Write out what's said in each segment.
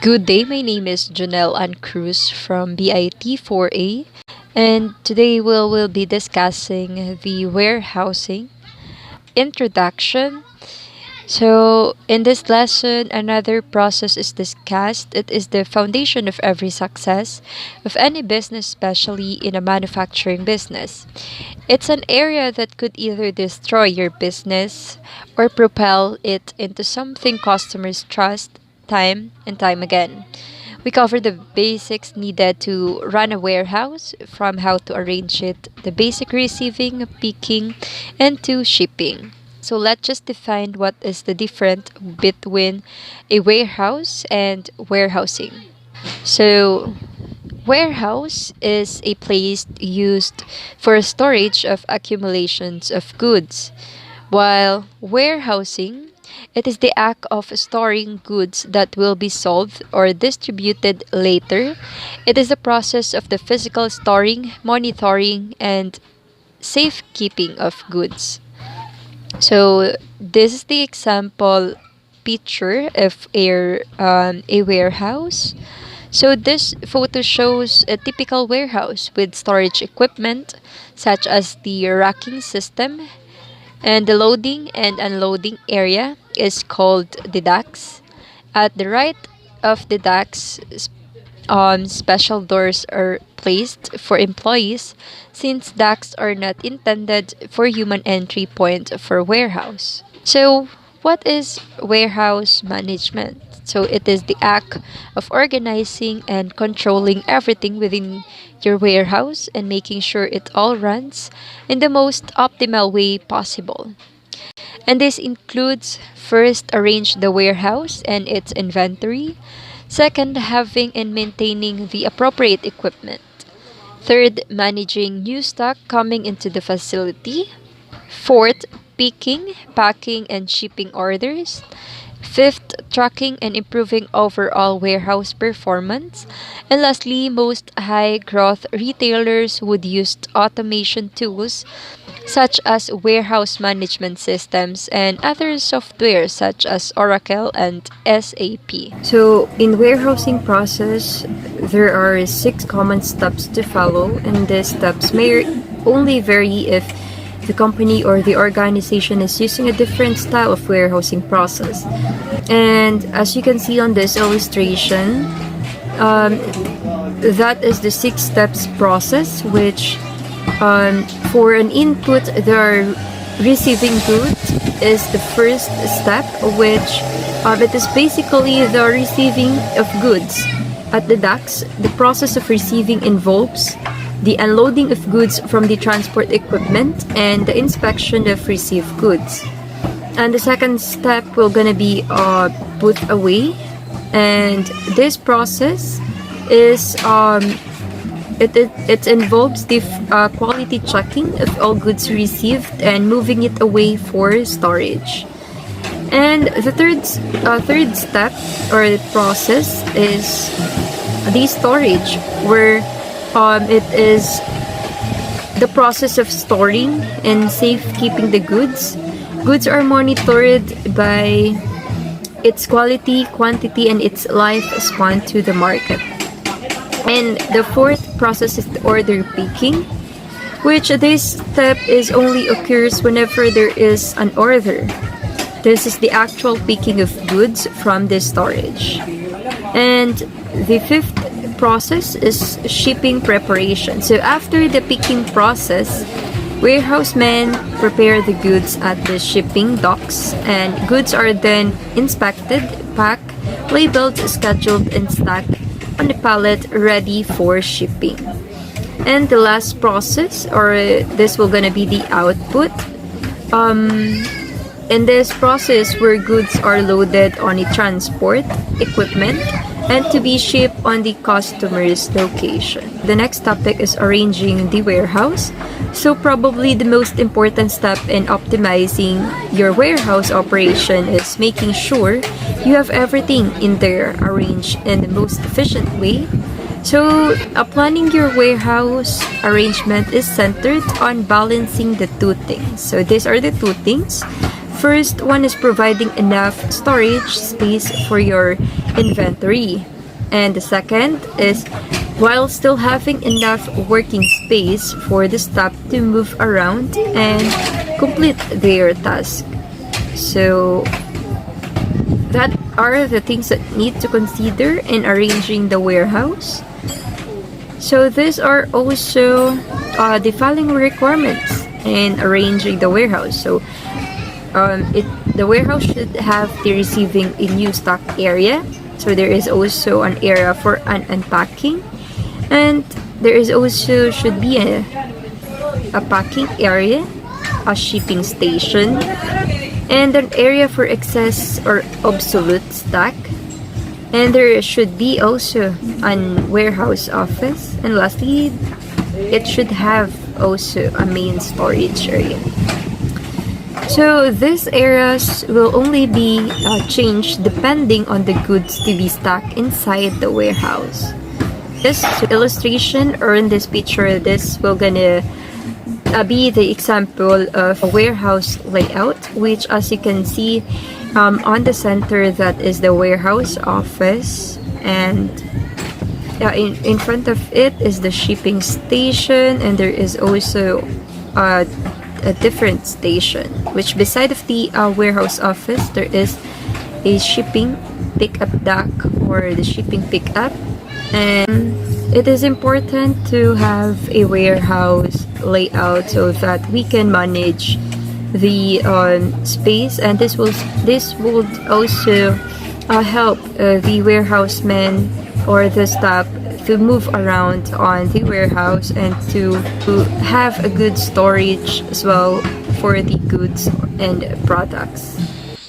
Good day, my name is Janelle Ann Cruz from BIT 4A, and today we'll be discussing the warehousing introduction. So, in this lesson, another process is discussed. It is the foundation of every success of any business, especially in a manufacturing business. It's an area that could either destroy your business or propel it into something customers trust time and time again. We cover the basics needed to run a warehouse, from how to arrange it, the basic receiving, picking, and to shipping. So let's just define what is the difference between a warehouse and warehousing. So warehouse is a place used for storage of accumulations of goods, while warehousing, it is the act of storing goods that will be sold or distributed later. It is the process of the physical storing, monitoring, and safekeeping of goods. So this is the example picture of a warehouse. So this photo shows a typical warehouse with storage equipment such as the racking system, and the loading and unloading area is called the docks. At the right of the docks, special doors are placed for employees since docks are not intended for human entry point for warehouse. So, what is warehouse management? So, it is the act of organizing and controlling everything within your warehouse and making sure it all runs in the most optimal way possible. And this includes first arrange the warehouse and its inventory, second having and maintaining the appropriate equipment, third managing new stock coming into the facility, fourth picking, packing and shipping orders, fifth tracking and improving overall warehouse performance, and lastly most high growth retailers would use automation tools such as warehouse management systems and other software such as Oracle and SAP. So, in warehousing process, there are six common steps to follow, and these steps may only vary if the company or the organization is using a different style of warehousing process. And as you can see on this illustration, that is the six steps process, which for an input, the receiving goods is the first step, which it is basically the receiving of goods. At the docks, the process of receiving involves the unloading of goods from the transport equipment and the inspection of received goods. And the second step will gonna be put away, and this process is it involves the quality checking of all goods received and moving it away for storage. And the third step or process is the storage, where it is the process of storing and safekeeping the goods. Goods are monitored by its quality, quantity, and its lifespan to the market. And the fourth process is the order picking, which this step is only occurs whenever there is an order. This is the actual picking of goods from the storage. And the fifth process is shipping preparation. So after the picking process, warehousemen prepare the goods at the shipping docks, and goods are then inspected, packed, labeled, scheduled, and stacked on the pallet ready for shipping. And the last process, or this will gonna be the output. In this process, where goods are loaded on a transport equipment and to be shipped on the customer's location. The next topic is arranging the warehouse. So probably the most important step in optimizing your warehouse operation is making sure you have everything in there arranged in the most efficient way. So, planning your warehouse arrangement is centered on balancing the two things. So, these are the two things. first one is providing enough storage space for your inventory. And the second is while still having enough working space for the staff to move around and complete their task. So that are the things that need to consider in arranging the warehouse. So these are also the following requirements in arranging the warehouse. So the warehouse should have the receiving a new stock area. So there is also an area for an unpacking, and there is also should be a packing area, a shipping station, and an area for excess or obsolete stock. And there should be also an warehouse office. And lastly, it should have also a main storage area. So these areas will only be changed depending on the goods to be stocked inside the warehouse. This illustration or in this picture, this will gonna be the example of a warehouse layout, which as you can see on the center, that is the warehouse office, and in front of it is the shipping station, and there is also a different station, which beside of the warehouse office there is a shipping pickup dock or the shipping pickup. And it is important to have a warehouse layout so that we can manage the space, and this would also help the warehousemen or the staff to move around on the warehouse and to have a good storage as well for the goods and products.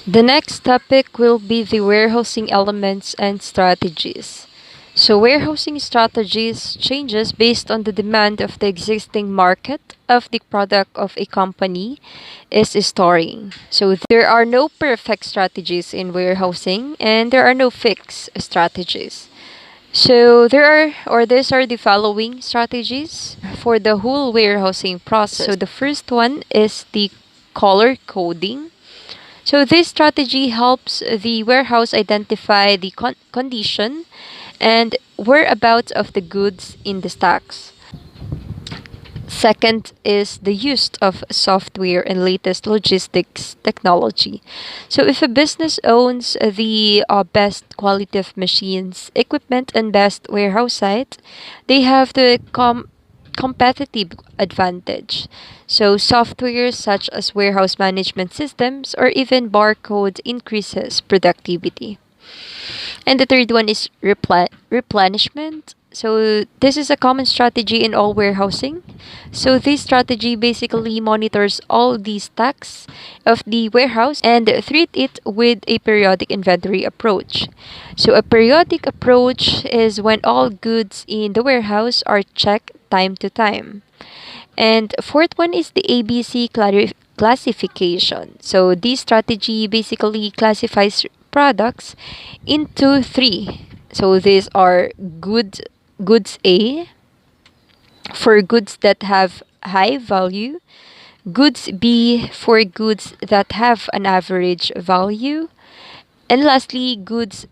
The next topic will be the warehousing elements and strategies. So warehousing strategies changes based on the demand of the existing market of the product of a company is storing. So there are no perfect strategies in warehousing, and there are no fixed strategies. So these are the following strategies for the whole warehousing process. So the first one is the color coding. So this strategy helps the warehouse identify the condition and whereabouts of the goods in the stocks. Second is the use of software and latest logistics technology. So if a business owns the best quality of machines, equipment, and best warehouse site, they have the competitive advantage. So software such as warehouse management systems or even barcode increases productivity. And the third one is replenishment. So this is a common strategy in all warehousing. So this strategy basically monitors all the stocks of the warehouse and treat it with a periodic inventory approach. So a periodic approach is when all goods in the warehouse are checked time to time. And fourth one is the ABC classification. So this strategy basically classifies products into three. So these are goods A for goods that have high value, goods B for goods that have an average value, and lastly goods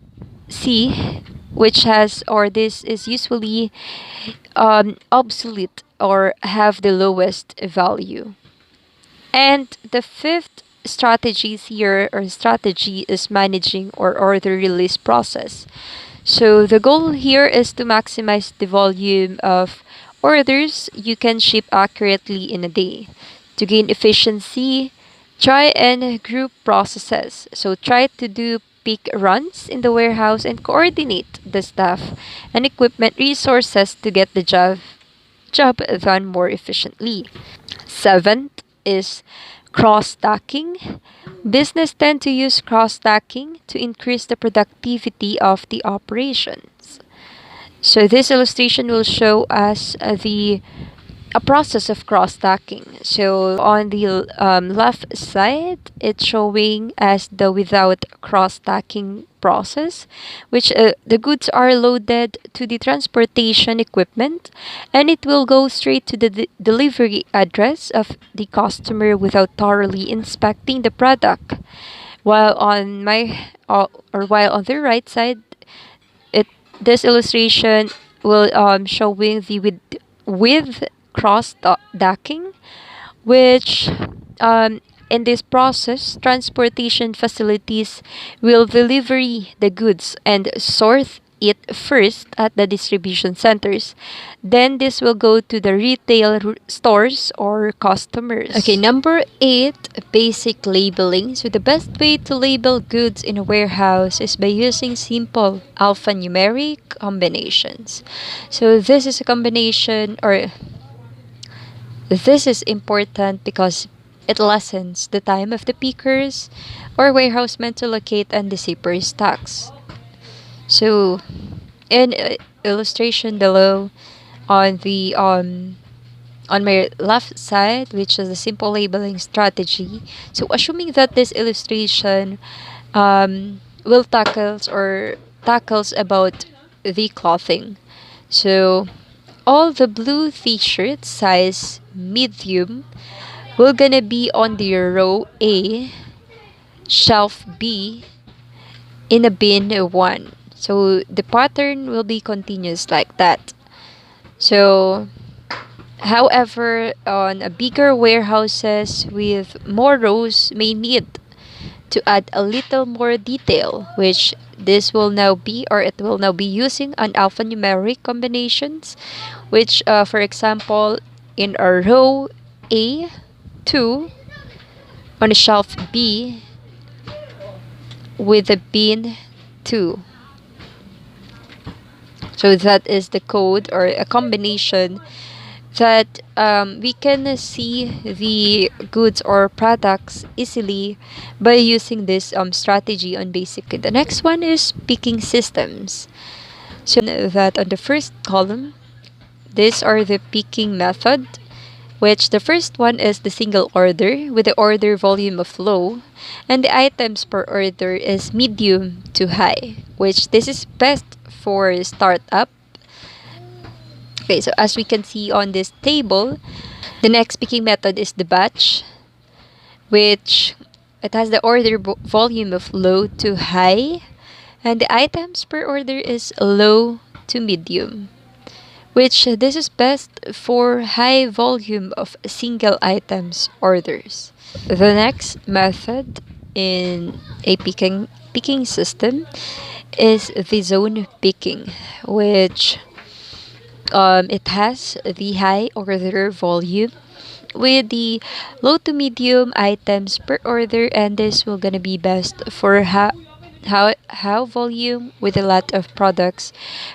C, which has or this is usually obsolete or have the lowest value. And the fifth strategy is managing or order release process. So the goal here is to maximize the volume of orders you can ship accurately in a day. To gain efficiency, try and group processes. So try to do peak runs in the warehouse and coordinate the staff and equipment resources to get the job done more efficiently. Seventh is cross-stacking. Business tend to use cross-stacking to increase the productivity of the operations. So this illustration will show us the a process of cross-stacking. So on the left side, it's showing as the without cross-stacking process, which the goods are loaded to the transportation equipment, and it will go straight to the delivery address of the customer without thoroughly inspecting the product. While on my or while on the right side, it this illustration will showing the with cross docking, which um, in this process transportation facilities will deliver the goods and sort it first at the distribution centers, then this will go to the retail stores or customers. Okay, number 8, basic labeling. So the best way to label goods in a warehouse is by using simple alphanumeric combinations. So this is a combination, or this is important because it lessens the time of the pickers or warehousemen to locate and decipher stocks. So, in illustration below, on the on my left side, which is the simple labeling strategy. So, assuming that this illustration will tackles about the clothing. So, all the blue t-shirt size medium will gonna be on the row A, shelf B, in a bin 1. So the pattern will be continuous like that. So however, on a bigger warehouses with more rows may need to add a little more detail, which this will now be, or it will now be using an alphanumeric combinations, which for example in a row A2 on a shelf B with a bin 2. So that is the code or a combination that we can see the goods or products easily by using this strategy on basic. The next one is picking systems. So that on the first column, these are the picking method, which the first one is the single order with the order volume of low, and the items per order is medium to high, which this is best for startup. Okay, so as we can see on this table, the next picking method is the batch, which it has the order volume of low to high, and the items per order is low to medium, which this is best for high volume of single items orders. The next method in a picking system is the zone picking, which it has the high order volume with the low to medium items per order, and this will gonna be best for how volume with a lot of products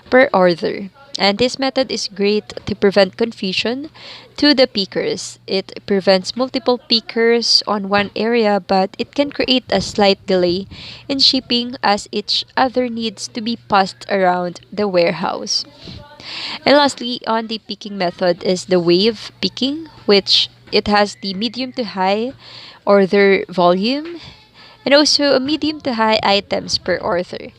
per order. And this method is great to prevent confusion to the pickers. It prevents multiple pickers on one area, but it can create a slight delay in shipping as each other needs to be passed around the warehouse. And lastly, on the picking method is the wave picking, which it has the medium to high order volume and also a medium to high items per order.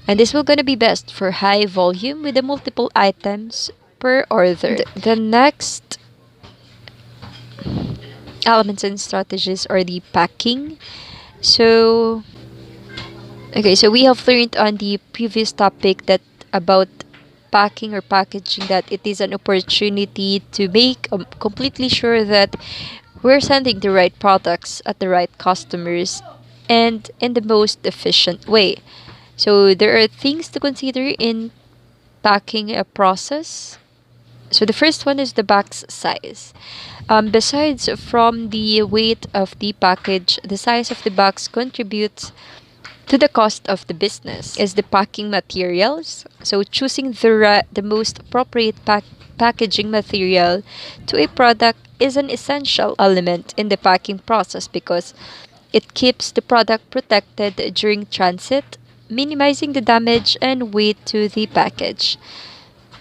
And this will gonna be best for high volume with the multiple items per order. The next elements and strategies are the packing. So okay, so we have learned on the previous topic that about packing or packaging that it is an opportunity to make completely sure that we're sending the right products at the right customers and in the most efficient way. So there are things to consider in packing a process. So the first one is the box size. Besides from the weight of the package, the size of the box contributes to the cost of the business. Is the packing materials. So choosing the most appropriate packaging material to a product is an essential element in the packing process because it keeps the product protected during transit, minimizing the damage and weight to the package.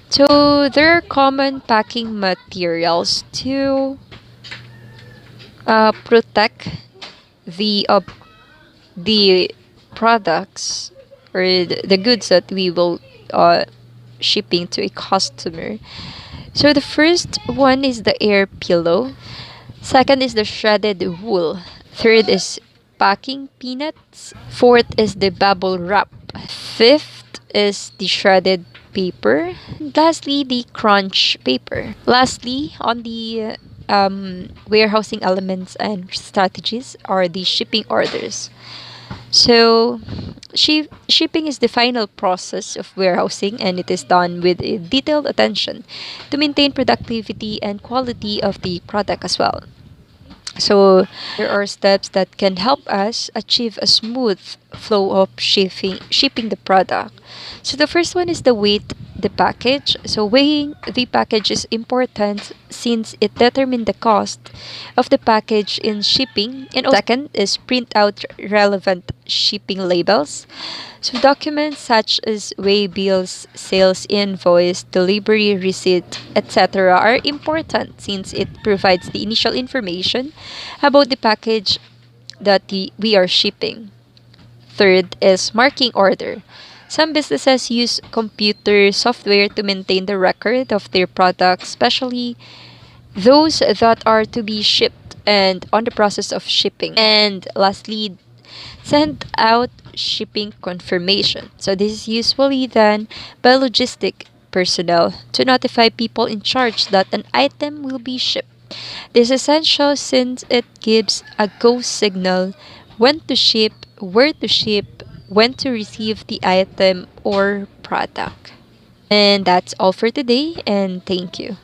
So there are common packing materials to protect the the products or the goods that we will uh, shipping to a customer. So the first one is the air pillow. Second is the shredded wool. Third is packing peanuts. Fourth is the bubble wrap. Fifth is the shredded paper. Lastly, the crunch paper. Lastly, on the warehousing elements and strategies are the shipping orders. So, shipping is the final process of warehousing, and it is done with a detailed attention to maintain productivity and quality of the product as well. So there are steps that can help us achieve a smooth flow of shipping the product. So the first one is the weight the package. So weighing the package is important since it determines the cost of the package in shipping. And also, second is print out relevant shipping labels. So documents such as weigh bills, sales invoice, delivery receipt, etc. are important since it provides the initial information about the package that we are shipping. Third is marking order. Some businesses use computer software to maintain the record of their products, especially those that are to be shipped and on the process of shipping. And lastly, send out shipping confirmation. So this is usually done by logistic personnel to notify people in charge that an item will be shipped. This is essential since it gives a go signal when to ship, where to ship, when to receive the item or product. And that's all for today, and thank you.